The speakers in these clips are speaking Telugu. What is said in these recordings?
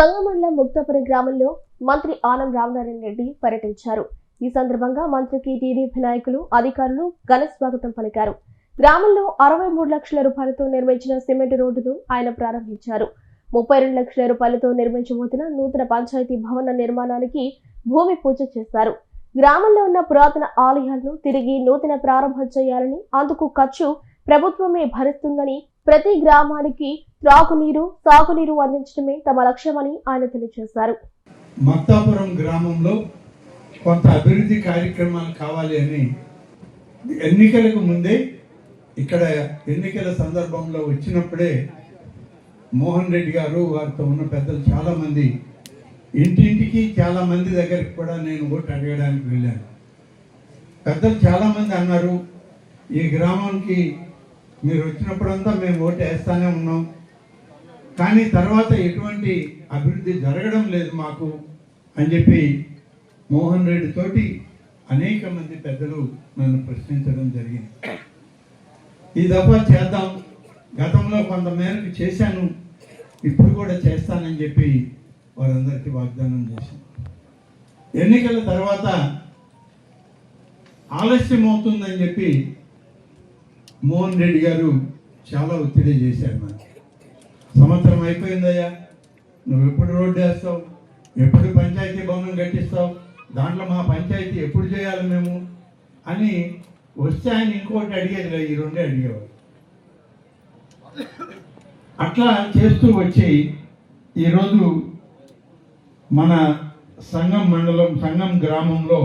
సంగమండలం ముక్తాపురం గ్రామంలో మంత్రి ఆనం రామనారాయణ రెడ్డి పర్యటించారు. ఈ సందర్భంగా మంత్రికి టీడీపీ నాయకులు, అధికారులు ఘన స్వాగతం పలికారు. గ్రామంలో 63 లక్షల రూపాయలతో నిర్మించిన సిమెంట్ రోడ్డును ఆయన ప్రారంభించారు. 32 లక్షల రూపాయలతో నిర్మించబోతున్న నూతన పంచాయతీ భవన నిర్మాణానికి భూమి పూజ చేశారు. గ్రామంలో ఉన్న పురాతన ఆలయాలను తిరిగి నూతన ప్రారంభం చేయాలని, అందుకు ఖర్చు ప్రభుత్వమే భరిస్తుందని, ప్రతి గ్రామానికి త్రాగునీరు, సాగునీరు అందించడమే తమ లక్ష్యమని ఆయన తెలియజేశారు. ముక్తాపురం గ్రామంలో కొంత అభివృద్ధి కార్యక్రమాలు కావాలి అని ఎన్నికలకు ముందే, ఇక్కడ ఎన్నికల సందర్భంలో వచ్చినప్పుడే మోహన్ రెడ్డి గారు వారితో ఉన్న పెద్దలు చాలామంది ఇంటింటికి చాలా మంది దగ్గరికి కూడా నేను ఓటు అడగడానికి వెళ్ళాను. పెద్దలు చాలామంది అన్నారు, ఈ గ్రామానికి మీరు వచ్చినప్పుడంతా మేము ఓటు వేస్తానే ఉన్నాం, కానీ తర్వాత ఎటువంటి అభివృద్ధి జరగడం లేదు మాకు అని చెప్పి మోహన్ రెడ్డి తోటి అనేక మంది పెద్దలు నన్ను ప్రశ్నించడం జరిగింది. ఈ దఫా చేద్దాం, గతంలో కొంత మేరకు చేశాను, ఇప్పుడు కూడా చేస్తానని చెప్పి వారందరికీ వాగ్దానం చేశాను. ఎన్నికల తర్వాత ఆలస్యం అవుతుందని చెప్పి మోహన్ రెడ్డి గారు చాలా ఒత్తిడి చేశారు. నాకు సంవత్సరం అయిపోయిందయ్యా, నువ్వు ఎప్పుడు రోడ్డు వేస్తావు, ఎప్పుడు పంచాయతీ భవనం కట్టిస్తావు, దాంట్లో మా పంచాయతీ ఎప్పుడు చేయాలి మేము అని వస్తే ఆయన ఇంకోటి అడిగేది, ఈ రెండే అడిగేవాడు. అట్లా చేస్తూ వచ్చి ఈరోజు మన సంగం గ్రామంలో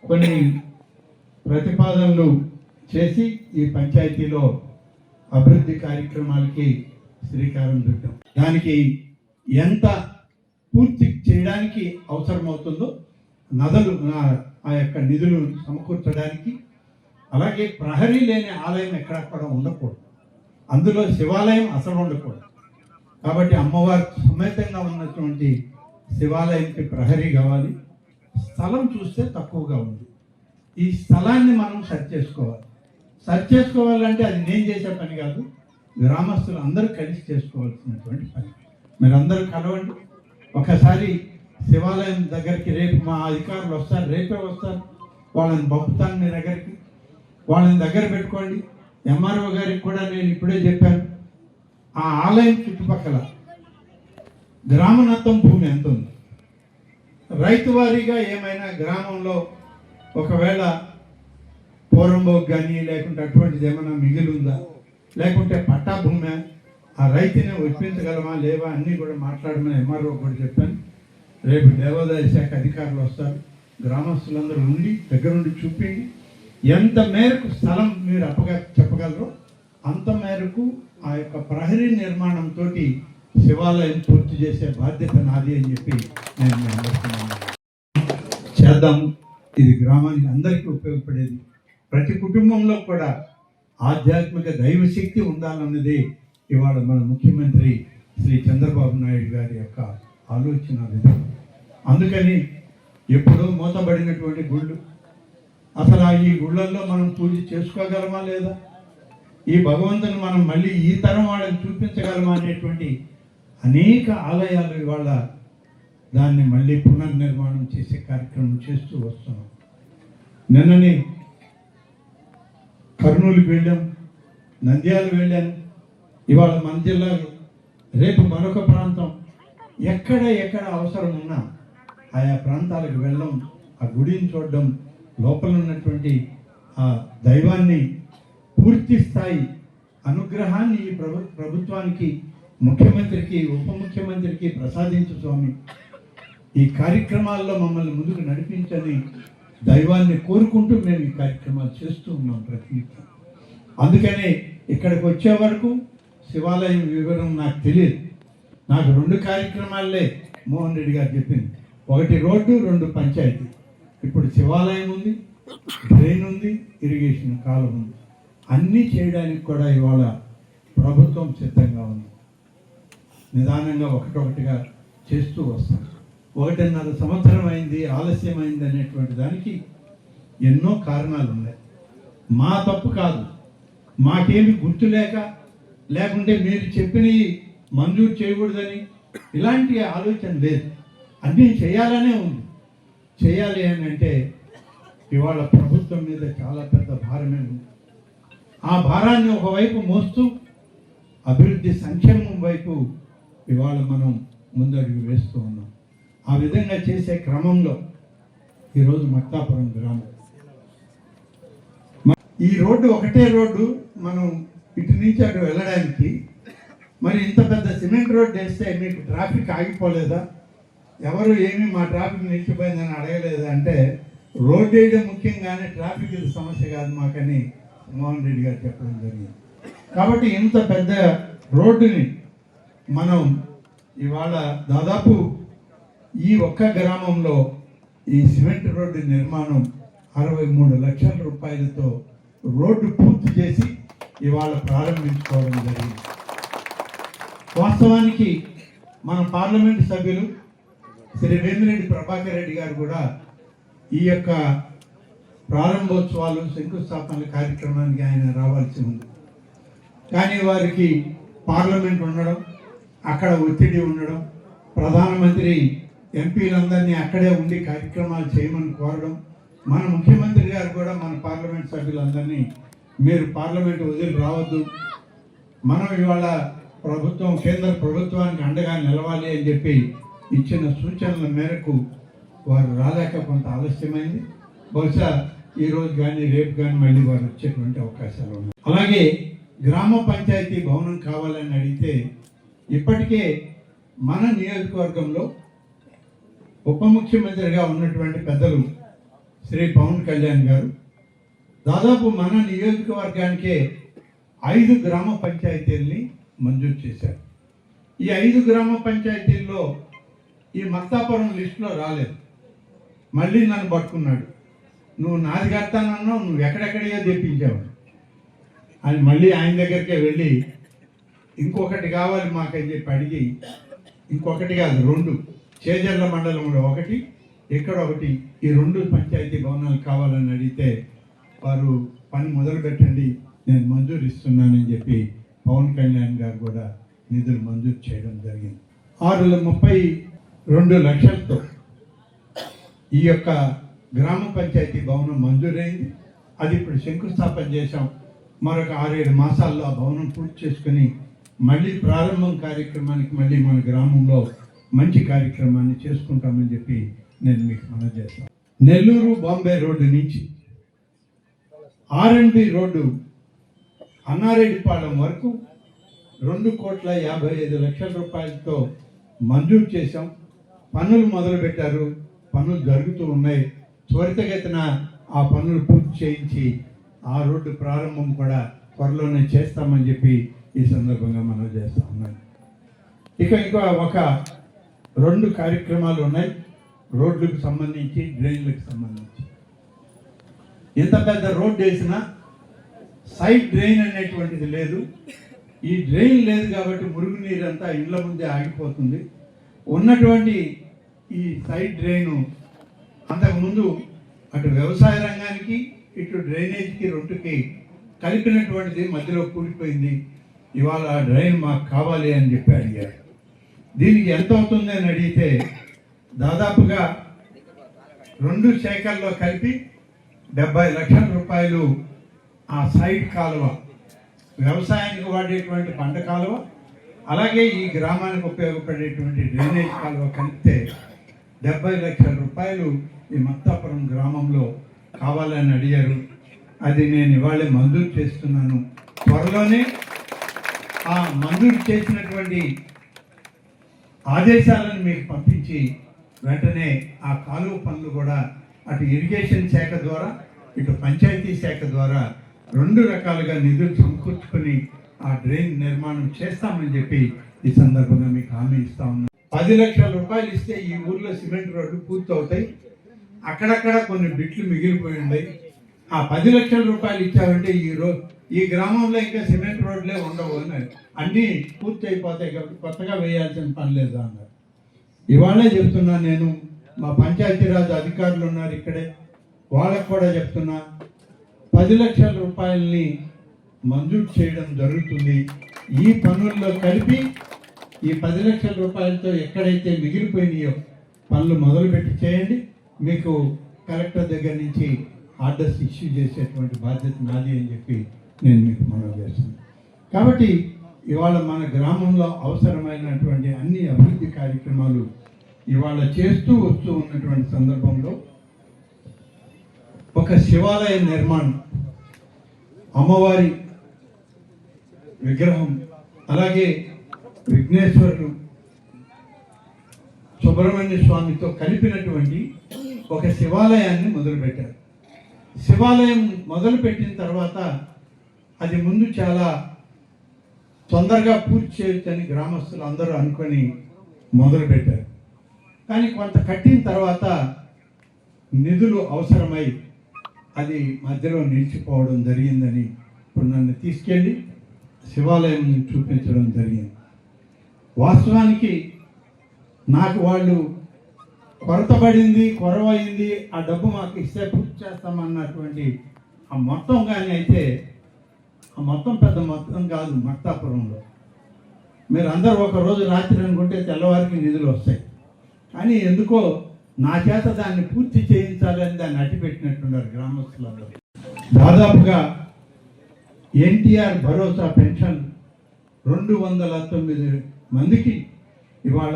కొన్ని ప్రతిపాదనలు చేసి ఈ పంచాయతీలో అభివృద్ధి కార్యక్రమాలకి శ్రీకారం చుట్టాం. దానికి ఎంత పూర్తి చేయడానికి అవసరమవుతుందో నదులు ఆ యొక్క నిధులు సమకూర్చడానికి, అలాగే ప్రహరీ లేని ఆలయం ఎక్కడక్కడ ఉండకూడదు, అందులో శివాలయం అసలు ఉండకూడదు. కాబట్టి అమ్మవారి సమేతంగా ఉన్నటువంటి శివాలయంకి ప్రహరీ కావాలి. స్థలం చూస్తే తక్కువగా ఉంది, ఈ స్థలాన్ని మనం సర్చ్ చేసుకోవాలంటే అది నేను చేసే పని కాదు, గ్రామస్తులు అందరూ కలిసి చేసుకోవాల్సినటువంటి పని. మీరందరూ కలవండి, ఒకసారి శివాలయం దగ్గరికి రేపు మా అధికారులు వస్తారు, రేపే వస్తారు, వాళ్ళని పంపుతాను మీ దగ్గరికి, వాళ్ళని దగ్గర పెట్టుకోండి. ఎంఆర్ఓ గారికి కూడా నేను ఇప్పుడే చెప్పాను, ఆ ఆలయం చుట్టుపక్కల గ్రామనత్తం భూమి ఎంత ఉంది, రైతు వారీగా ఏమైనా గ్రామంలో ఒకవేళ పూర్వంబోకు కానీ లేకుంటే అటువంటిది ఏమైనా మిగిలి ఉందా, లేకుంటే పట్టా భూమి, ఆ రైతుని ఒప్పించగలమా లేవా అన్నీ కూడా మాట్లాడమని ఎంఆర్ఓ కూడా చెప్పాను. రేపు దేవాదాయ శాఖ అధికారులు వస్తారు, గ్రామస్తులందరూ ఉండి దగ్గరుండి చూపిండి ఎంత మేరకు స్థలం మీరు చెప్పగలరో అంత మేరకు ఆ యొక్క ప్రహరీ నిర్మాణంతో శివాలయం పూర్తి చేసే బాధ్యత నాది అని చెప్పి నేను అనుకుంటున్నాను. చేద్దాం, ఇది గ్రామానికి అందరికీ ఉపయోగపడేది. ప్రతి కుటుంబంలో కూడా ఆధ్యాత్మిక దైవశక్తి ఉండాలన్నది ఇవాళ మన ముఖ్యమంత్రి శ్రీ చంద్రబాబు నాయుడు గారి యొక్క ఆలోచన విధానం. అందుకని ఎప్పుడూ మూతబడినటువంటి గుళ్ళు, అసలు ఈ గుళ్ళల్లో మనం పూజ చేసుకోగలమా లేదా, ఈ భగవంతుని మనం మళ్ళీ ఈ తరం వాళ్ళని చూపించగలమా అనేటువంటి అనేక ఆలయాలు ఇవాళ దాన్ని మళ్ళీ పునర్నిర్మాణం చేసే కార్యక్రమం చేస్తూ వస్తున్నాం. నిన్ననే కర్నూలుకి వెళ్ళాం, నంద్యాల వెళ్ళాను, ఇవాళ మన జిల్లాలో రేపు మరొక ప్రాంతం. ఎక్కడ అవసరం ఉన్నా ఆయా ప్రాంతాలకు వెళ్ళడం, ఆ గుడిని చూడడం, లోపల ఉన్నటువంటి ఆ దైవాన్ని పూర్తి స్థాయి అనుగ్రహాన్ని ఈ ప్రభుత్వానికి, ముఖ్యమంత్రికి, ఉప ముఖ్యమంత్రికి ప్రసాదించు స్వామి. ఈ కార్యక్రమాల్లో మమ్మల్ని ముందుకు నడిపించని దైవాన్ని కోరుకుంటూ మేము ఈ కార్యక్రమాలు చేస్తూ ఉన్నాం ప్రతినిత్యం. అందుకనే ఇక్కడికి వచ్చే వరకు శివాలయం వివరం నాకు తెలియదు. నాకు 2 కార్యక్రమాలే మోహన్ రెడ్డి గారు చెప్పింది, 1 రోడ్డు, 2 పంచాయతీ. ఇప్పుడు శివాలయం ఉంది, డ్రైన్ ఉంది, ఇరిగేషన్ కాలం ఉంది. అన్నీ చేయడానికి కూడా ఇవాళ ప్రభుత్వం సిద్ధంగా ఉంది. నిదానంగా ఒకటొకటిగా చేస్తూ వస్తాం. 1.5 సంవత్సరం అయింది, ఆలస్యమైంది అనేటువంటి దానికి ఎన్నో కారణాలు ఉన్నాయి. మా తప్పు కాదు, మాకేమి గుర్తు లేకుంటే మీరు చెప్పినవి మంజూరు చేయకూడదని ఇలాంటి ఆలోచన లేదు. అన్నీ చేయాలనే ఉంది. చేయాలి అని అంటే ఇవాళ ప్రభుత్వం మీద చాలా పెద్ద భారమే ఉంది. ఆ భారాన్ని ఒకవైపు మోస్తూ అభివృద్ధి సంక్షేమం వైపు ఇవాళ మనం ముందడుగు వేస్తూ ఉన్నాం. ఆ విధంగా చేసే క్రమంలో ఈరోజు మక్తాపురం గ్రామం, ఈ రోడ్డు ఒకటే రోడ్డు, మనం ఇటు నుంచి అటు వెళ్ళడానికి మరి ఇంత పెద్ద సిమెంట్ రోడ్డు వేస్తే మీకు ట్రాఫిక్ ఆగిపోలేదా? ఎవరు ఏమీ మా ట్రాఫిక్ నిలిచిపోయిందని అడగలేదా అంటే రోడ్డు వేయడం ముఖ్యంగానే ట్రాఫిక్ ఇది సమస్య కాదు మాకని మోహన్ రెడ్డి గారు చెప్పడం జరిగింది. కాబట్టి ఇంత పెద్ద రోడ్డుని మనం ఇవాళ దాదాపు ఈ ఒక్క గ్రామంలో ఈ సిమెంట్ రోడ్డు నిర్మాణం 63 లక్షల రూపాయలతో రోడ్డు పూర్తి చేసి ఇవాళ ప్రారంభించుకోవడం జరిగింది. వాస్తవానికి మన పార్లమెంటు సభ్యులు శ్రీ వేమిరెడ్డి ప్రభాకర్ రెడ్డి గారు కూడా ఈ యొక్క ప్రారంభోత్సవాలు శంకుస్థాపనల కార్యక్రమానికి ఆయన రావాల్సి ఉంది. కానీ వారికి పార్లమెంట్ ఉండడం, అక్కడ ఒత్తిడి ఉండడం, ప్రధానమంత్రి ఎంపీలందరినీ అక్కడే ఉండి కార్యక్రమాలు చేయమని కోరడం, మన ముఖ్యమంత్రి గారు కూడా మన పార్లమెంట్ సభ్యులందరినీ మీరు పార్లమెంట్ వదిలి రావద్దు, మనం ఇవాళ ప్రభుత్వం కేంద్ర ప్రభుత్వానికి అండగా నిలవాలి అని చెప్పి ఇచ్చిన సూచనల మేరకు వారు రాలేక కొంత ఆలస్యమైంది. బహుశా ఈరోజు కానీ రేపు కానీ మళ్ళీ వారు వచ్చేటువంటి అవకాశాలు ఉన్నాయి. అలాగే గ్రామ పంచాయతీ భవనం కావాలని అడిగితే ఇప్పటికే మన నియోజకవర్గంలో ఉప ముఖ్యమంత్రిగా ఉన్నటువంటి పెద్దలు శ్రీ పవన్ కళ్యాణ్ గారు దాదాపు మన నియోజకవర్గానికే 5 గ్రామ పంచాయతీల్ని మంజూరు చేశారు. ఈ 5 గ్రామ పంచాయతీల్లో ఈ మక్తాపురం లిస్టులో రాలేదు. మళ్ళీ నన్ను పట్టుకున్నాడు, నువ్వు నాది కడతానన్నావు, నువ్వు ఎక్కడెక్కడియో తెప్పించావు అని మళ్ళీ ఆయన దగ్గరికే వెళ్ళి ఇంకొకటి కావాలి మాకని చెప్పి అడిగి, ఇంకొకటి కాదు 2 చేజర్ల మండలంలో ఒకటి, ఇక్కడ ఒకటి, ఈ 2 పంచాయతీ భవనాలు కావాలని అడిగితే వారు పని మొదలు పెట్టండి, నేను మంజూరు ఇస్తున్నానని చెప్పి పవన్ కళ్యాణ్ గారు కూడా నిధులు మంజూరు చేయడం జరిగింది. 632 లక్షలతో ఈ యొక్క గ్రామ పంచాయతీ భవనం మంజూరైంది. అది ఇప్పుడు శంకుస్థాపన చేశాం. మరొక 6-7 మాసాల్లో ఆ భవనం పూర్తి చేసుకుని మళ్ళీ ప్రారంభం కార్యక్రమానికి మళ్ళీ మన గ్రామంలో మంచి కార్యక్రమాన్ని చేసుకుంటామని చెప్పి నేను మీకు మనవి చేస్తాను. నెల్లూరు బాంబే రోడ్డు నుంచి R&B రోడ్డు అన్నారెడ్డిపాలెం వరకు 2,55 లక్షల రూపాయలతో మంజూరు చేశాం. పనులు మొదలుపెట్టారు, పనులు జరుగుతూ ఉన్నాయి. త్వరితగతిన ఆ పనులు పూర్తి చేయించి ఆ రోడ్డు ప్రారంభం కూడా త్వరలోనే చేస్తామని చెప్పి ఈ సందర్భంగా మనం చేస్తా ఉన్నాం. ఇంకా ఒక 2 కార్యక్రమాలు ఉన్నాయి, రోడ్లకు సంబంధించి, డ్రైన్లకు సంబంధించి. ఎంత పెద్ద రోడ్డు వేసినా సైడ్ డ్రైన్ అనేటువంటిది లేదు. ఈ డ్రైన్ లేదు కాబట్టి మురుగునీరు అంతా ఇళ్ల ముందే ఆగిపోతుంది. ఉన్నటువంటి ఈ సైడ్ డ్రైను అంతకుముందు అటు వ్యవసాయ రంగానికి ఇటు డ్రైనేజీకి 2కి కలిపినటువంటిది మధ్యలో కూలిపోయింది. ఇవాళ ఆ డ్రైన్ మాకు కావాలి అని చెప్పి అడిగారు. దీనికి ఎంత అవుతుంది అని అడిగితే దాదాపుగా 2 శాఖల్లో కలిపి 70 లక్షల రూపాయలు ఆ సైడ్ కాలువ, వ్యవసాయానికి వాడేటువంటి పంట కాలువ, అలాగే ఈ గ్రామానికి ఉపయోగపడేటువంటి డ్రైనేజ్ కాలువ కలిపితే 70 లక్షల రూపాయలు ఈ మక్తాపురం గ్రామంలో కావాలని అడిగారు. అది నేను ఇవాళే మంజూరు చేస్తున్నాను. త్వరలోనే ఆ మంజూరు చేసినటువంటి ఆదేశాలను మీకు పంపించి వెంటనే ఆ కాలువ పనులు కూడా అటు ఇరిగేషన్ శాఖ ద్వారా ఇటు పంచాయతీ శాఖ ద్వారా 2 రకాలుగా నిధులు సమకూర్చుకొని ఆ డ్రైన్ నిర్మాణం చేస్తామని చెప్పి ఈ సందర్భంగా మీకు హామీ ఇస్తా ఉన్నాను. 10 లక్షల రూపాయలు ఇస్తే ఈ ఊర్లో సిమెంట్ రోడ్డు పూర్తి అవుతాయి. అక్కడక్కడ కొన్ని బిట్లు మిగిలిపోయి ఉన్నాయి. ఆ 10 లక్షల రూపాయలు ఇచ్చామంటే ఈ గ్రామంలో ఇంకా సిమెంట్ రోడ్లే ఉండవు అన్నారు. అన్నీ పూర్తి అయిపోతాయి కాబట్టి కొత్తగా వేయాల్సిన పని లేదు అన్నారు. ఇవాళే చెప్తున్నా, నేను మా పంచాయతీరాజ్ అధికారులు ఉన్నారు ఇక్కడే, వాళ్ళకు కూడా చెప్తున్నా, 10 లక్షల రూపాయలని మంజూరు చేయడం జరుగుతుంది. ఈ పనుల్లో కలిపి ఈ 10 లక్షల రూపాయలతో ఎక్కడైతే మిగిలిపోయినాయో పనులు మొదలుపెట్టి చేయండి. మీకు కలెక్టర్ దగ్గర నుంచి ఆర్డర్స్ ఇష్యూ చేసేటువంటి బాధ్యత నాది అని చెప్పి నేను మీకు మనవి చేస్తున్నాను. కాబట్టి ఇవాళ మన గ్రామంలో అవసరమైనటువంటి అన్ని అభివృద్ధి కార్యక్రమాలు ఇవాళ చేస్తూ వస్తూ ఉన్నటువంటి సందర్భంలో ఒక శివాలయ నిర్మాణం, అమ్మవారి విగ్రహం, అలాగే విఘ్నేశ్వరుడు సుబ్రహ్మణ్య స్వామితో కలిపినటువంటి ఒక శివాలయాన్ని మొదలుపెట్టారు. శివాలయం మొదలుపెట్టిన తర్వాత అది ముందు చాలా తొందరగా పూర్తి చేయొచ్చని గ్రామస్తులు అందరూ అనుకొని మొదలుపెట్టారు. కానీ కొంత కట్టిన తర్వాత నిధులు అవసరమై అది మధ్యలో నిలిచిపోవడం జరిగిందని ఇప్పుడు నన్ను తీసుకెళ్ళి శివాలయం చూపించడం జరిగింది. వాస్తవానికి నాకు వాళ్ళు కొరతబడింది, కొరవైంది, ఆ డబ్బు మాకు ఇస్తే పూర్తి చేస్తామన్నటువంటి ఆ మొత్తం కానీ అయితే ఆ మొత్తం పెద్ద మొత్తం కాదు. మక్తాపురంలో మీరు అందరూ ఒకరోజు రాత్రి అనుకుంటే తెల్లవారికి నిధులు వస్తాయి. కానీ ఎందుకో నా చేత దాన్ని పూర్తి చేయించాలని దాన్ని అట్టిపెట్టినట్టున్నారు గ్రామస్తులందరూ. దాదాపుగా ఎన్టీఆర్ భరోసా పెన్షన్ 209 మందికి ఇవాళ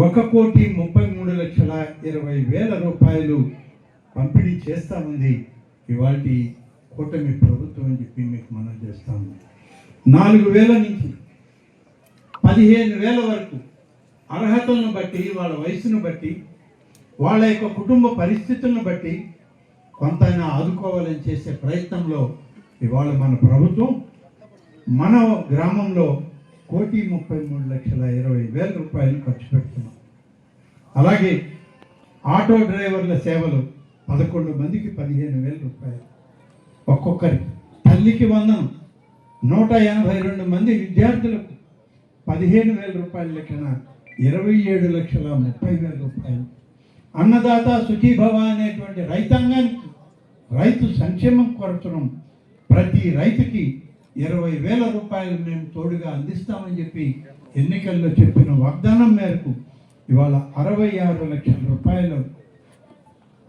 1,33,20,000 రూపాయలు పంపిణీ చేస్తామంది ఇవాళ కూటమి ప్రభుత్వం అని చెప్పి మీకు మనం చేస్తాము. 4,000 నుంచి 15,000 వరకు అర్హతలను బట్టి, వాళ్ళ వయసును బట్టి, వాళ్ళ యొక్క కుటుంబ పరిస్థితులను బట్టి కొంతైనా ఆదుకోవాలని చేసే ప్రయత్నంలో ఇవాళ మన ప్రభుత్వం మన గ్రామంలో 1,33,20,000 రూపాయలు ఖర్చు పెడుతున్నాం. అలాగే ఆటో డ్రైవర్ల సేవలు 11 మందికి 15,000 రూపాయలు ఒక్కొక్కరికి. తల్లికి వందనం 182 మంది విద్యార్థులకు 15,000 రూపాయల లెక్కన 27,30,000 రూపాయలు. అన్నదాత సుఖీభవ అనేటువంటి రైతాంగానికి రైతు సంక్షేమం కొరచడం ప్రతి రైతుకి 20,000 రూపాయలు మేము తోడుగా అందిస్తామని చెప్పి ఎన్నికల్లో చెప్పిన వాగ్దానం మేరకు ఇవాళ 66 లక్షల రూపాయలు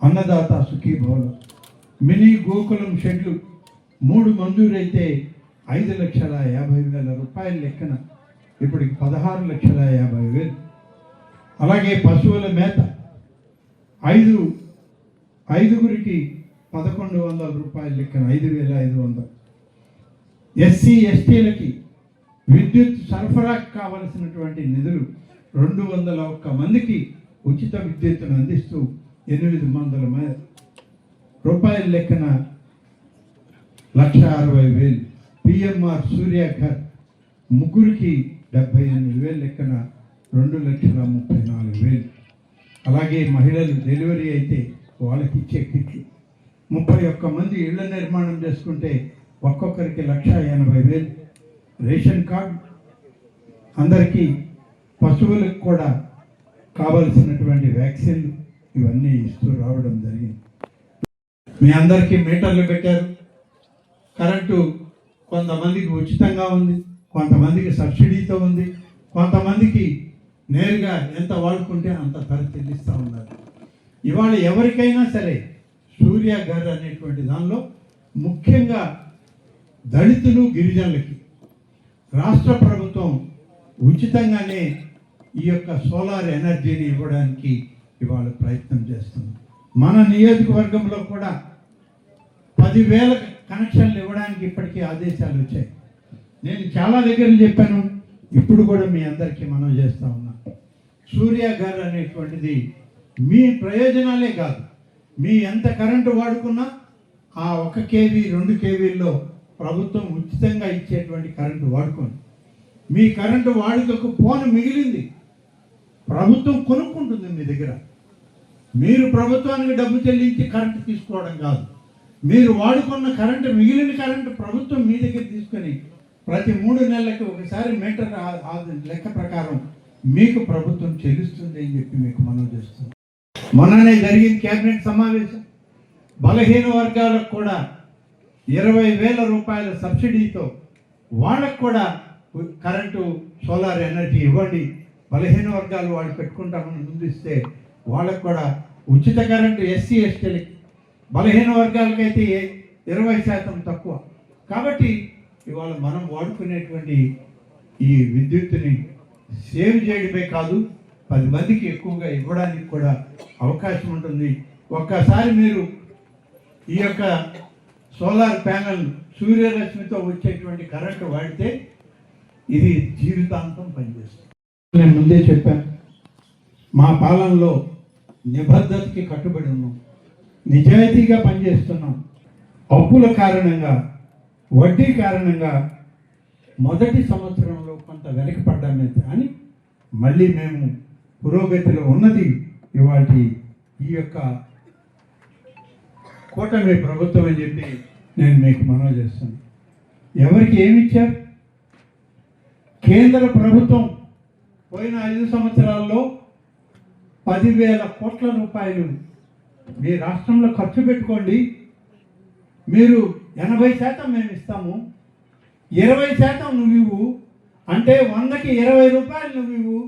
అన్నదాత సుఖీభవలో. మినీ గోకులం షెడ్లు 3 మంజూరైతే 5,50,000 రూపాయల లెక్కన ఇప్పటికి 16,50,000. అలాగే పశువుల మేత 5గురికి 1,100 రూపాయల లెక్కన 5,500. ఎస్సీ ఎస్టీలకి విద్యుత్ సరఫరాకు కావలసినటువంటి నిధులు 201 మందికి ఉచిత విద్యుత్తును అందిస్తూ 800 రూపాయల లెక్కన 1,60,000. పిఎంఆర్ సూర్యఘర్ 3కి 78,000 లెక్కన 2,34,000. అలాగే మహిళలు డెలివరీ అయితే వాళ్ళకి ఇచ్చే కిట్లు 31 మంది ఇళ్ల నిర్మాణం చేసుకుంటే ఒక్కొక్కరికి 1,80,000. రేషన్ కార్డు అందరికీ, పశువులకు కూడా కావలసినటువంటి వ్యాక్సిన్లు ఇవన్నీ ఇస్తూ రావడం జరిగింది. మీ అందరికీ మీటర్లు పెట్టారు. కరెంటు కొంతమందికి ఉచితంగా ఉంది, కొంతమందికి సబ్సిడీతో ఉంది, కొంతమందికి నేరుగా ఎంత వాడుకుంటే అంత ధర చెల్లిస్తూ ఉన్నారు. ఇవాళ ఎవరికైనా సరే సూర్యఘర్ అనేటువంటి దానిలో ముఖ్యంగా దళితులు, గిరిజనులకి రాష్ట్ర ప్రభుత్వం ఉచితంగానే ఈ యొక్క సోలార్ ఎనర్జీని ఇవ్వడానికి ఇవాళ ప్రయత్నం చేస్తుంది. మన నియోజకవర్గంలో కూడా 10,000 కనెక్షన్లు ఇవ్వడానికి ఇప్పటికీ ఆదేశాలు వచ్చాయి. నేను చాలా దగ్గరలు చెప్పాను, ఇప్పుడు కూడా మీ అందరికీ మనం చేస్తూ ఉన్నాం. సూర్యఘర్ అనేటువంటిది మీ ప్రయోజనాలే కాదు, మీ ఎంత కరెంటు వాడుకున్నా ఆ 1 kV 2 kVల్లో ప్రభుత్వం ఉచితంగా ఇచ్చేటువంటి కరెంటు వాడుకోండి. మీ కరెంటు వాడుకకు పోను మిగిలింది ప్రభుత్వం కొనుక్కుంటుంది మీ దగ్గర. మీరు ప్రభుత్వానికి డబ్బు చెల్లించి కరెంటు తీసుకోవడం కాదు, మీరు వాడుకున్న కరెంటు, మిగిలిన కరెంటు ప్రభుత్వం మీ దగ్గర తీసుకొని ప్రతి 3 నెలలకు ఒకసారి మీటర్ లెక్క ప్రకారం మీకు ప్రభుత్వం చెల్లిస్తుంది అని చెప్పి మీకు మనం చేస్తుంది. మొన్ననే జరిగిన కేబినెట్ సమావేశం, బలహీన వర్గాలకు కూడా 20,000 రూపాయల సబ్సిడీతో వాళ్ళకు కూడా కరెంటు సోలార్ ఎనర్జీ ఇవ్వండి, బలహీన వర్గాలు వాళ్ళు పెట్టుకుంటామని ముందిస్తే వాళ్ళకు కూడా ఉచిత కరెంటు ఎస్సీ ఎస్టీలకి, బలహీన వర్గాలకైతే 20% తక్కువ. కాబట్టి ఇవాళ మనం వాడుకునేటువంటి ఈ విద్యుత్తుని సేవ్ చేయడమే కాదు 10 మందికి ఎక్కువగా ఇవ్వడానికి కూడా అవకాశం ఉంటుంది. ఒక్కసారి మీరు ఈ యొక్క సోలార్ ప్యానెల్ సూర్యరశ్మితో వచ్చేటువంటి కరెంటు వాడితే ఇది జీవితాంతం పనిచేస్తుంది. నేను ముందే చెప్పాను, మా పాలనలో నిబద్ధతకి కట్టుబడి ఉన్నాం, నిజాయితీగా పనిచేస్తున్నాం. అప్పుల కారణంగా, వడ్డీ కారణంగా మొదటి సంవత్సరంలో కొంత వెనకపడ్డామే కానీ మళ్ళీ మేము పురోగతిలో ఉన్నది ఇవాటి ఈ యొక్క కూటమి ప్రభుత్వం అని చెప్పి నేను మీకు మనవి చేస్తాను. ఎవరికి ఏమి ఇచ్చారు? కేంద్ర ప్రభుత్వం పోయిన 5 సంవత్సరాల్లో 10,000 కోట్ల రూపాయలు మీ రాష్ట్రంలో ఖర్చు పెట్టుకోండి, మీరు 80% మేము ఇస్తాము, 20% నువ్వు ఇవ్వు అంటే 100కి 20 రూపాయలు నువ్వు ఇవ్వు,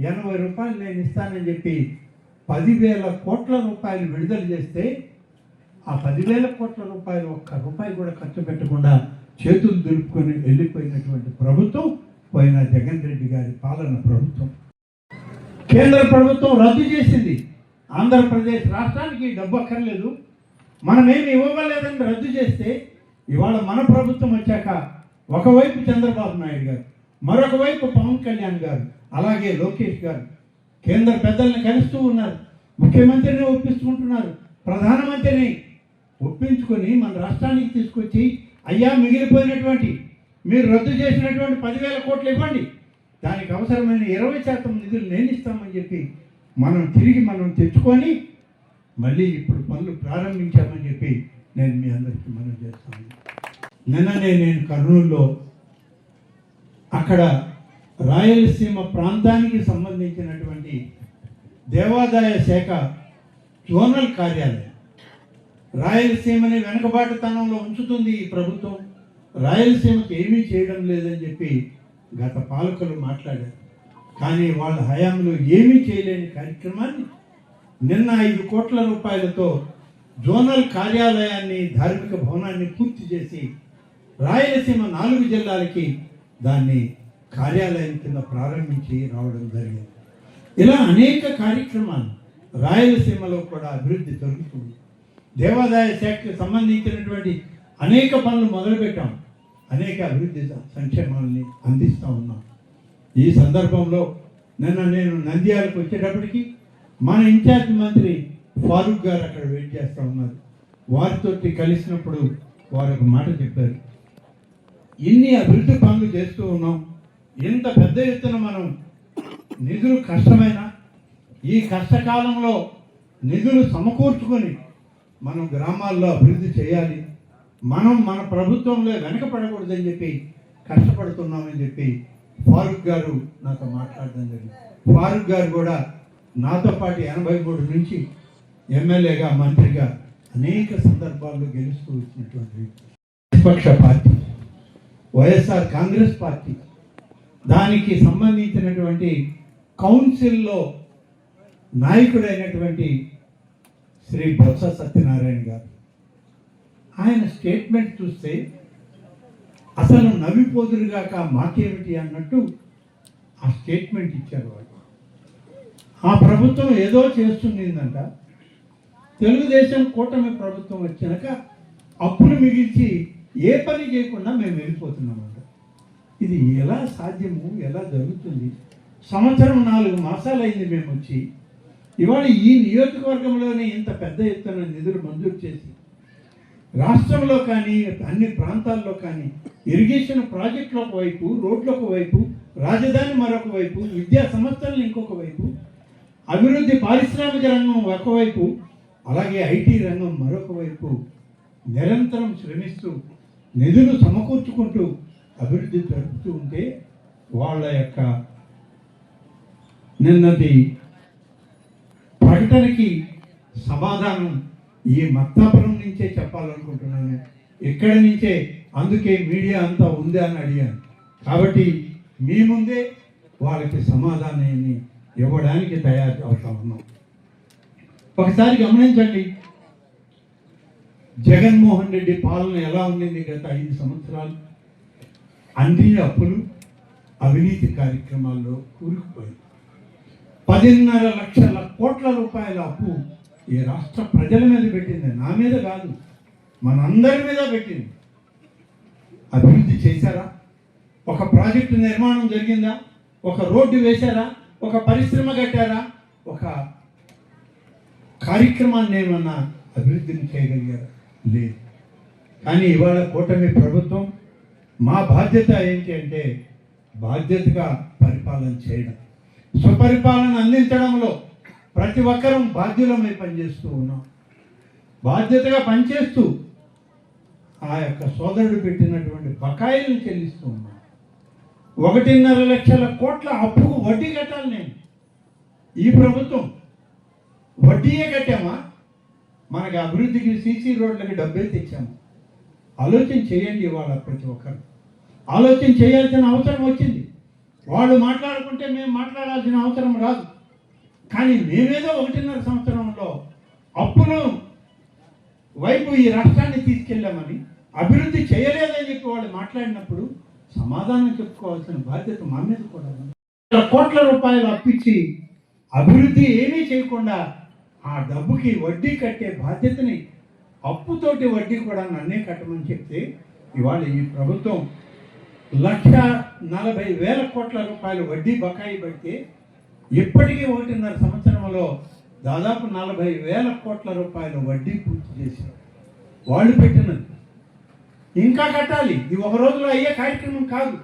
80 రూపాయలు నేను ఇస్తానని చెప్పి 10,000 కోట్ల రూపాయలు విడుదల చేస్తే ఆ 10,000 కోట్ల రూపాయలు ఒక్క రూపాయి కూడా ఖర్చు పెట్టకుండా చేతులు దులుపుకొని వెళ్ళిపోయినటువంటి ప్రభుత్వం పోయిన జగన్ రెడ్డి గారి పాలన ప్రభుత్వం. కేంద్ర ప్రభుత్వం రద్దు చేసింది, ఆంధ్రప్రదేశ్ రాష్ట్రానికి డబ్బు అక్కర్లేదు, మనమేమి ఇవ్వలేదని రద్దు చేస్తే ఇవాళ మన ప్రభుత్వం వచ్చాక ఒకవైపు చంద్రబాబు నాయుడు గారు, మరొక వైపు పవన్ కళ్యాణ్ గారు, అలాగే లోకేష్ గారు కేంద్ర పెద్దల్ని కలుస్తూ ఉన్నారు, ముఖ్యమంత్రిని ఒప్పించుకుంటున్నారు, ప్రధానమంత్రిని ఒప్పించుకొని మన రాష్ట్రానికి తీసుకొచ్చి అయ్యా మిగిలిపోయినటువంటి మీరు రద్దు చేసినటువంటి 10,000 కోట్లు ఇవ్వండి, దానికి అవసరమైన 20% నిధులు నేను ఇస్తామని చెప్పి మనం తెచ్చుకొని మళ్ళీ ఇప్పుడు పనులు ప్రారంభించామని చెప్పి నేను మీ అందరికీ మనం చేస్తాను. నిన్ననే నేను కర్నూలులో అక్కడ రాయలసీమ ప్రాంతానికి సంబంధించినటువంటి దేవాదాయ శాఖ జోనల్ కార్యాలయం, రాయలసీమని వెనుకబాటుతనంలో ఉంచుతుంది ఈ ప్రభుత్వం, రాయలసీమకి ఏమీ చేయడం లేదని చెప్పి గత పాలకులు మాట్లాడారు. కానీ వాళ్ళ హయాంలో ఏమీ చేయలేని కార్యక్రమాన్ని నిన్న 5 కోట్ల రూపాయలతో జోనల్ కార్యాలయాన్ని, ధార్మిక భవనాన్ని పూర్తి చేసి రాయలసీమ 4 జిల్లాలకి దాన్ని కార్యాలయం కింద ప్రారంభించి రావడం జరిగింది. ఇలా అనేక కార్యక్రమాలు రాయలసీమలో కూడా అభివృద్ధి జరుగుతుంది. దేవాదాయ శాఖకు సంబంధించినటువంటి అనేక పనులు మొదలుపెట్టాం, అనేక అభివృద్ధి సంక్షేమాలని అందిస్తూ ఉన్నాం. ఈ సందర్భంలో నిన్న నేను నంద్యాలకు వచ్చేటప్పటికి మన ఇన్ఛార్జ్ మంత్రి ఫారూక్ గారు అక్కడ వెయిట్ చేస్తూ ఉన్నారు. వారితో కలిసినప్పుడు వారు ఒక మాట చెప్పారు, ఇన్ని అభివృద్ధి పనులు చేస్తూ ఉన్నాం, ఇంత పెద్ద ఎత్తున మనం నిధులు కష్టమైన ఈ కష్టకాలంలో నిధులు సమకూర్చుకొని మనం గ్రామాల్లో అభివృద్ధి చేయాలి, మనం మన ప్రభుత్వంలో వెనకపడకూడదని చెప్పి కష్టపడుతున్నామని చెప్పి ఫారూక్ గారు నాతో మాట్లాడడం జరిగింది. ఫారూక్ గారు కూడా నాతో పాటు 83 నుంచి ఎమ్మెల్యేగా, మంత్రిగా అనేక సందర్భాల్లో గెలుస్తూ వచ్చినటువంటి ప్రతిపక్ష పార్టీ వైఎస్ఆర్ కాంగ్రెస్ పార్టీ, దానికి సంబంధించినటువంటి కౌన్సిల్లో నాయకుడైనటువంటి శ్రీ బొత్స సత్యనారాయణ గారు, ఆయన స్టేట్మెంట్ చూస్తే అసలు నవ్విపోదురుగాక మాకేమిటి అన్నట్టు ఆ స్టేట్మెంట్ ఇచ్చారు వాళ్ళు. ఆ ప్రభుత్వం ఏదో చేస్తుందంట, తెలుగుదేశం కూటమి ప్రభుత్వం వచ్చినాక అప్పులు మిగిల్చి ఏ పని చేయకుండా మేము వెళ్ళిపోతున్నామంట. ఇది ఎలా సాధ్యము, ఎలా జరుగుతుంది? సంవత్సరం 4 మాసాలు అయింది మేము వచ్చి, ఇవాళ ఈ నియోజకవర్గంలోనే ఇంత పెద్ద ఎత్తున నిధులు మంజూరు చేసి రాష్ట్రంలో కానీ అన్ని ప్రాంతాల్లో కానీ ఇరిగేషన్ ప్రాజెక్టులు ఒకవైపు, రోడ్లు ఒకవైపు, రాజధాని మరొక వైపు, విద్యా సంస్థలు ఇంకొక వైపు, అభివృద్ధి పారిశ్రామిక రంగం ఒకవైపు, అలాగే ఐటీ రంగం మరొక వైపు నిరంతరం శ్రమిస్తూ నిధులు సమకూర్చుకుంటూ అభివృద్ధి జరుపుతూ ఉంటే వాళ్ళ యొక్క నిన్నటి ప్రకటనకి సమాధానం ఈ మత్తాపురం నుంచే చెప్పాలనుకుంటున్నాను, ఇక్కడి నుంచే. అందుకే మీడియా అంతా ఉందా అని అడిగాను. కాబట్టి మీ ముందే వాళ్ళకి సమాధానాన్ని ఇవ్వడానికి తయారు అవుతా ఉన్నాం. ఒకసారి గమనించండి, జగన్మోహన్ రెడ్డి పాలన ఎలా ఉండింది గత 5 సంవత్సరాలు. అన్ని అప్పులు, అవినీతి కార్యక్రమాల్లో కూరుకుపోయింది. 10.5 లక్షల కోట్ల రూపాయల అప్పు ఈ రాష్ట్ర ప్రజల మీద పెట్టింది, నా మీద కాదు, మనందరి మీద పెట్టింది. అభివృద్ధి చేశారా? ఒక ప్రాజెక్టు నిర్మాణం జరిగిందా? ఒక రోడ్డు వేశారా? ఒక పరిశ్రమ కట్టారా? ఒక కార్యక్రమాన్ని ఏమన్నా అభివృద్ధిని చేయగలిగారా? లేదు. కానీ ఇవాళ కూటమి ప్రభుత్వం మా బాధ్యత ఏంటి అంటే బాధ్యతగా పరిపాలన చేయడం, సుపరిపాలన అందించడంలో ప్రతి ఒక్కరూ బాధ్యులమై పనిచేస్తూ ఉన్నాం. బాధ్యతగా పనిచేస్తూ ఆ యొక్క సోదరుడు పెట్టినటువంటి బకాయిలను చెల్లిస్తూ ఉన్నాం. 1.5 లక్షల కోట్ల అప్పుకు వడ్డీ కట్టాలి నేను. ఈ ప్రభుత్వం వడ్డీయే కట్టామా? మనకి అభివృద్ధికి సీసీ రోడ్లకి డబ్బే తెచ్చాము. ఆలోచన చేయండి. ఇవాళ ప్రతి ఒక్కరు ఆలోచన చేయాల్సిన అవసరం వచ్చింది. వాళ్ళు మాట్లాడుకుంటే మేము మాట్లాడాల్సిన అవసరం రాదు. కానీ మేమేదో 1.5 సంవత్సరంలో అప్పులు వైపు ఈ రాష్ట్రాన్ని తీసుకెళ్ళామని, అభివృద్ధి చేయలేదని చెప్పి వాళ్ళు మాట్లాడినప్పుడు సమాధానం చెప్పుకోవాల్సిన బాధ్యత మా మీద కూడా ఉంది. కోట్ల రూపాయలు అప్పిచ్చి అభివృద్ధి ఏమీ చేయకుండా ఆ డబ్బుకి వడ్డీ కట్టే బాధ్యతని, అప్పుతోటి వడ్డీ కూడా నన్నే కట్టమని చెప్తే ఇవాళ ఈ ప్రభుత్వం 1,40,000 కోట్ల రూపాయలు వడ్డీ బకాయి పడితే ఇప్పటికీ 1.5 సంవత్సరంలో దాదాపు 40,000 కోట్ల రూపాయల వడ్డీ పూర్తి చేశారు. వాళ్ళు పెట్టినది ఇంకా కట్టాలి. ఇది ఒక రోజులో అయ్యే కార్యక్రమం కాదు.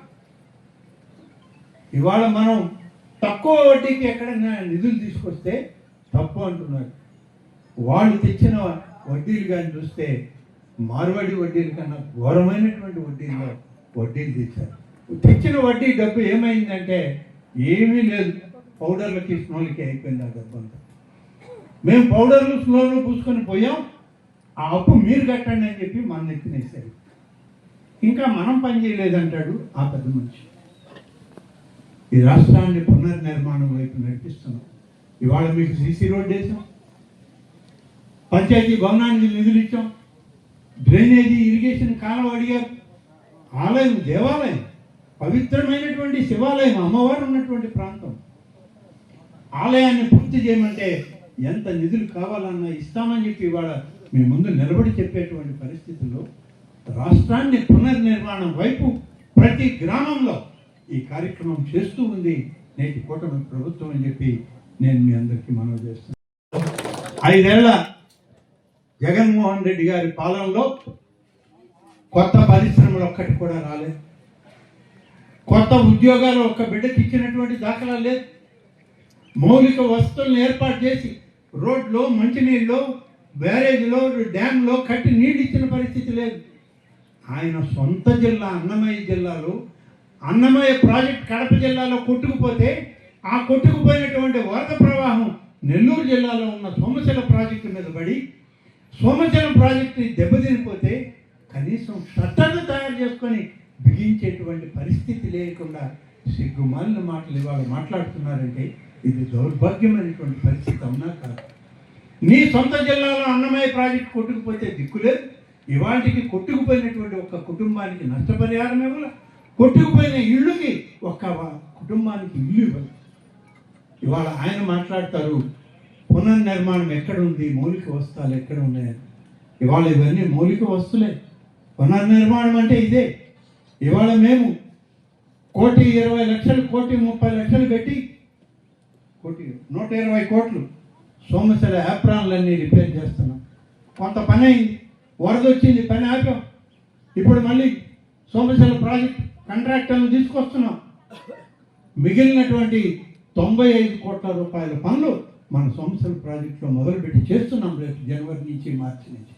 ఇవాళ మనం తక్కువ వడ్డీకి ఎక్కడైనా నిధులు తీసుకొస్తే తప్పు అంటున్నారు. వాళ్ళు తెచ్చిన వడ్డీలు కానీ చూస్తే మార్వాడి వడ్డీల కన్నా ఘోరమైనటువంటి వడ్డీలు తెచ్చారు. తెచ్చిన వడ్డీ డబ్బు ఏమైందంటే ఏమీ లేదు, పౌడర్లకి స్నోలకి అయిపోయింది ఆ డబ్బు అంతా. మేము పౌడర్లు స్నోలు పూసుకొని పోయాం, ఆ అప్పు మీరు కట్టండి అని చెప్పి మన ఎత్తినేసారు. ఇంకా మనం పని చేయలేదంటాడు ఆ పెద్ద మనిషి. ఈ రాష్ట్రాన్ని పునర్నిర్మాణం వైపు నడిపిస్తున్నాం. ఇవాళ మీకు సీసీ రోడ్డు వేసాం, పంచాయతీ భవనానికి నిధులు ఇచ్చాం, డ్రైనేజీ ఇరిగేషన్ కాలువ అడిగారు, ఆలయం దేవాలయం, పవిత్రమైనటువంటి శివాలయం, అమ్మవారు ఉన్నటువంటి ప్రాంతం, ఆలయాన్ని పూర్తి చేయమంటే ఎంత నిధులు కావాలన్నా ఇస్తామని చెప్పి ఇవాళ మీ ముందు నిలబడి చెప్పేటువంటి పరిస్థితుల్లో రాష్ట్రాన్ని పునర్నిర్మాణం వైపు ప్రతి గ్రామంలో ఈ కార్యక్రమం చేస్తూ ఉంది నేటి కూటమి ప్రభుత్వం అని చెప్పి నేను మీ అందరికీ మనవి చేస్తున్నాను. 5 ఏళ్ల జగన్మోహన్ రెడ్డి గారి పాలనలో కొత్త పరిశ్రమలు ఒక్కటి కూడా రాలేదు. కొత్త ఉద్యోగాలు ఒక్క బిడ్డకి ఇచ్చినటువంటి దాఖలా లేదు. మౌలిక వసతులను ఏర్పాటు చేసి రోడ్లో, మంచినీళ్ళు, బ్యారేజ్లో, డ్యాంలో కట్టి నీళ్ళు ఇచ్చిన పరిస్థితి లేదు. ఆయన సొంత జిల్లా అన్నమయ్య జిల్లాలో అన్నమయ్య ప్రాజెక్ట్ కడప జిల్లాలో కొట్టుకుపోతే ఆ కొట్టుకుపోయినటువంటి వరద ప్రవాహం నెల్లూరు జిల్లాలో ఉన్న సోమశిల ప్రాజెక్టు మీద పడి సోమశిలం ప్రాజెక్టుని దెబ్బతినిపోతే కనీసం షట్టర్లు తయారు చేసుకొని బిగించేటువంటి పరిస్థితి లేకుండా సిగ్గుమాలిన మాటలు ఇవాళ మాట్లాడుతున్నారంటే ఇది దౌర్భాగ్యమైనటువంటి పరిస్థితి అవునా కాదు? నీ సొంత జిల్లాలో అన్నమయ్య ప్రాజెక్టు కొట్టుకుపోతే దిక్కులేదు. ఇవాటికి కొట్టుకుపోయినటువంటి ఒక్క కుటుంబానికి నష్టపరిహారం ఇవ్వాలి, కొట్టుకుపోయిన ఇళ్ళుకి ఒక్క కుటుంబానికి ఇల్లు ఇవ్వాలి. ఇవాళ ఆయన మాట్లాడతారు పునర్నిర్మాణం ఎక్కడ ఉంది, మౌలిక వస్తువులు ఎక్కడ ఉన్నాయని. ఇవాళ ఇవన్నీ మౌలిక వస్తువులే. పునర్నిర్మాణం అంటే ఇదే. ఇవాళ మేము 1,20,00,000, 1,30,00,000 పెట్టి 120 కోట్లు సోమశిల యాప్రాన్లన్నీ రిపేర్ చేస్తున్నాం. కొంత పని అయింది, వరద వచ్చింది, పని ఆపాం. ఇప్పుడు మళ్ళీ సోమశిల ప్రాజెక్ట్ కాంట్రాక్టర్లను తీసుకొస్తున్నాం. మిగిలినటువంటి 95 కోట్ల రూపాయల పనులు మన సోమశిల ప్రాజెక్టులో మొదలుపెట్టి చేస్తున్నాం రేపు జనవరి నుంచి మార్చి నుంచి.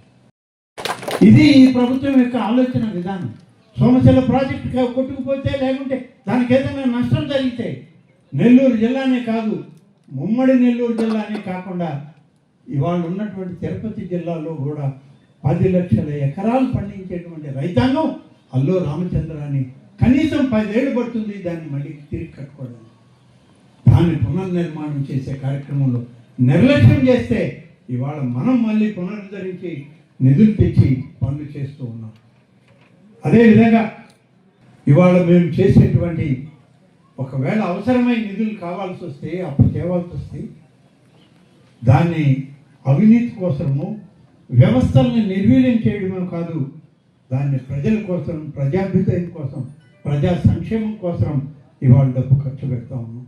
ఇది ఈ ప్రభుత్వం యొక్క ఆలోచన విధానం. సోమశిల ప్రాజెక్టు కొట్టుకుపోతే, లేకుంటే దానికి ఏదైనా నష్టం జరిగితే నెల్లూరు జిల్లానే కాదు, ఉమ్మడి నెల్లూరు జిల్లానే కాకుండా ఇవాళ ఉన్నటువంటి తిరుపతి జిల్లాలో కూడా 10 లక్షల ఎకరాలు పండించేటువంటి రైతాంగం అల్లో రామచంద్రాన్ని కనీసం 10 ఏళ్ళు పడుతుంది దాన్ని మళ్ళీ తిరిగి కట్టుకోవడానికి. దాన్ని పునర్నిర్మాణం చేసే కార్యక్రమంలో నిర్లక్ష్యం చేస్తే ఇవాళ మనం మళ్ళీ పునరుద్ధరించి నిధులు తెచ్చి పనులు చేస్తూ ఉన్నాం. అదేవిధంగా ఇవాళ మేము చేసేటువంటి ఒకవేళ అవసరమైన నిధులు కావాల్సి వస్తే అప్పు తేవాల్సి వస్తే దాన్ని అవినీతి కోసము వ్యవస్థల్ని నిర్వీర్యం చేయడమే కాదు, దాన్ని ప్రజల కోసం, ప్రజాభ్యుదయం కోసం, ప్రజా సంక్షేమం కోసం ఇవాళ డబ్బు ఖర్చు పెడతా ఉన్నాం.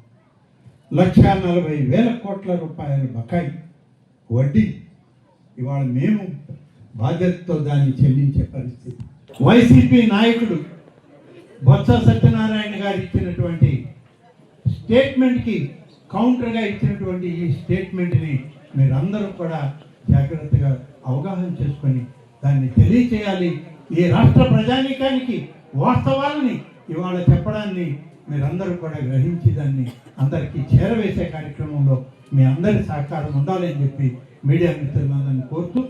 1,40,000 కోట్ల రూపాయల బకాయి వడ్డీ ఇవాళ మేము బాధ్యతతో దాన్ని చెల్లించే పరిస్థితి. వైసీపీ నాయకుడు బొత్స సత్యనారాయణ గారు ఇచ్చినటువంటి స్టేట్మెంట్కి కౌంటర్గా ఇచ్చినటువంటి ఈ స్టేట్మెంట్ని మీరందరూ కూడా జాగ్రత్తగా అవగాహన చేసుకొని దాన్ని తెలియచేయాలి. ఈ రాష్ట్ర ప్రజానీకానికి వాస్తవాలని ఇవాళ చెప్పడాన్ని మీరందరూ కూడా గ్రహించి దాన్ని అందరికీ చేరవేసే కార్యక్రమంలో మీ అందరి సహకారం ఉండాలని చెప్పి మీడియా మిత్రులందరినీ కోరుతూ